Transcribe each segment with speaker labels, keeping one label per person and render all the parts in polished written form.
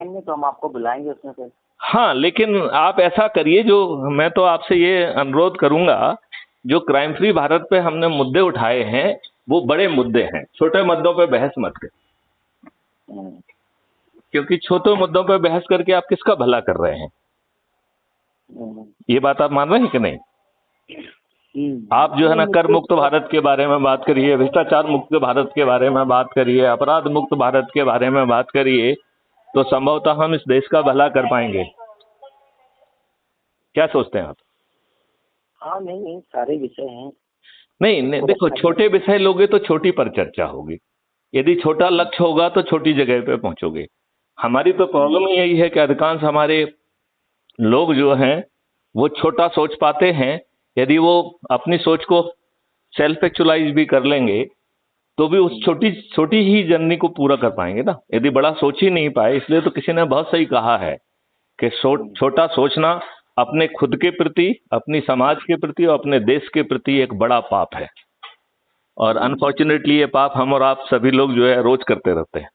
Speaker 1: आएंगे तो हम आपको बुलाएंगे उसमें से।
Speaker 2: हाँ, लेकिन आप ऐसा करिए, जो मैं तो आपसे ये अनुरोध करूंगा, जो क्राइम फ्री भारत पे हमने मुद्दे उठाए हैं वो बड़े मुद्दे हैं, छोटे मुद्दों पे बहस मत करें, क्योंकि छोटे मुद्दों पे बहस करके आप किसका भला कर रहे हैं? ये बात आप मान रहे हैं कि नहीं? आप जो है ना कर मुक्त भारत के बारे में बात करिए, भ्रष्टाचार मुक्त भारत के बारे में बात करिए, अपराध मुक्त भारत के बारे में बात करिए, तो संभवतः हम इस देश का भला कर पाएंगे। क्या सोचते हैं आप?
Speaker 1: हाँ नहीं, सारे विषय हैं।
Speaker 2: नहीं, देखो, छोटे विषय लोगे तो छोटी पर चर्चा होगी, यदि छोटा लक्ष्य होगा तो छोटी जगह पे पहुंचोगे। हमारी तो प्रॉब्लम यही है कि अधिकांश हमारे लोग जो हैं वो छोटा सोच पाते हैं। यदि वो अपनी सोच को सेल्फ एक्चुअलाइज भी कर लेंगे तो भी उस छोटी ही जर्नी को पूरा कर पाएंगे ना। यदि बड़ा सोच ही नहीं पाए, इसलिए तो किसी ने बहुत सही कहा है कि छोटा सोचना अपने खुद के प्रति, अपनी समाज के प्रति और अपने देश के प्रति एक बड़ा पाप है। और अनफॉर्चुनेटली ये पाप हम और आप सभी लोग जो है रोज करते रहते हैं।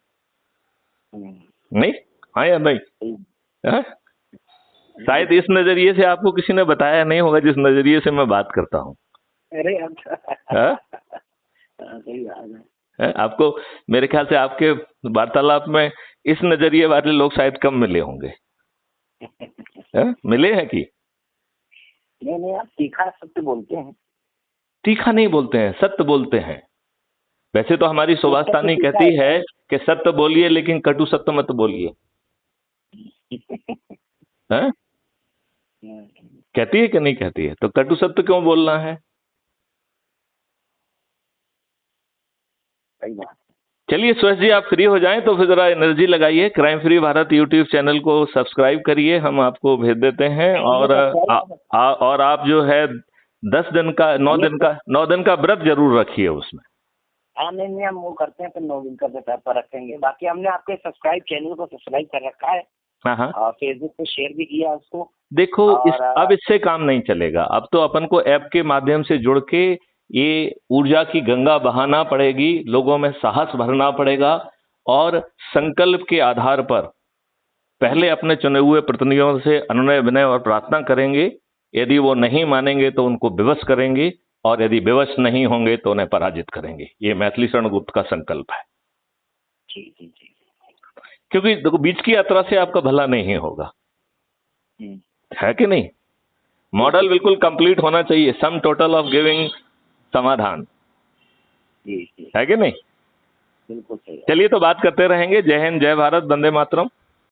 Speaker 2: नहीं? हाँ या नहीं? हाँ? शायद इस नजरिए से आपको किसी ने बताया नहीं होगा जिस नजरिए से मैं बात करता हूँ।
Speaker 1: अरे
Speaker 2: आपको मेरे ख्याल से आपके वार्तालाप में इस नजरिए वाले लोग शायद कम मिले होंगे। मिले हैं कि
Speaker 1: नहीं, आप तीखा सत्य बोलते हैं।
Speaker 2: तीखा नहीं बोलते हैं, सत्य बोलते हैं। वैसे तो हमारी सुभाषतानी कहती है कि सत्य बोलिए लेकिन कटु सत्य मत बोलिए। कहती है कि नहीं कहती है? तो कटु सत्य क्यों बोलना है? चलिए सुरेश जी, आप फ्री हो जाएं तो फिर जरा एनर्जी लगाइए, crime free Bharat YouTube channel को सब्सक्राइब करिए, हम आपको भेज देते हैं। और आप जो है 10 दिन का 9 दिन का व्रत जरूर रखिए उसमें।
Speaker 1: हाँ नहीं, हम वो करते हैं, फिर 9 दिन का व्रत पर रखेंगे। बाकी हमने आपके चैनल को सब्सक्राइब कर रखा है।
Speaker 2: हाँ,
Speaker 1: और फेसबुक पे शेयर भी किया उसको।
Speaker 2: देखो, अब इससे काम नहीं चलेगा। अब तो अपन को ऐप के माध्यम से जुड़ के ये ऊर्जा की गंगा बहाना पड़ेगी, लोगों में साहस भरना पड़ेगा और संकल्प के आधार पर पहले अपने चुने हुए प्रतिनिधियों से अनुनय विनय और प्रार्थना करेंगे। यदि वो नहीं मानेंगे तो उनको विवश करेंगे, और यदि विवश नहीं होंगे तो उन्हें पराजित करेंगे। ये मैथिली शरण गुप्त का संकल्प है।
Speaker 1: जी।
Speaker 2: क्योंकि देखो, बीच की यात्रा से आपका भला नहीं होगा, है कि नहीं? मॉडल बिल्कुल कंप्लीट होना चाहिए, सम टोटल ऑफ गिविंग समाधान,
Speaker 1: जी।
Speaker 2: है कि नहीं?
Speaker 1: बिल्कुल सही।
Speaker 2: चलिए तो बात करते रहेंगे। जय हिंद, जय भारत, वंदे मातरम।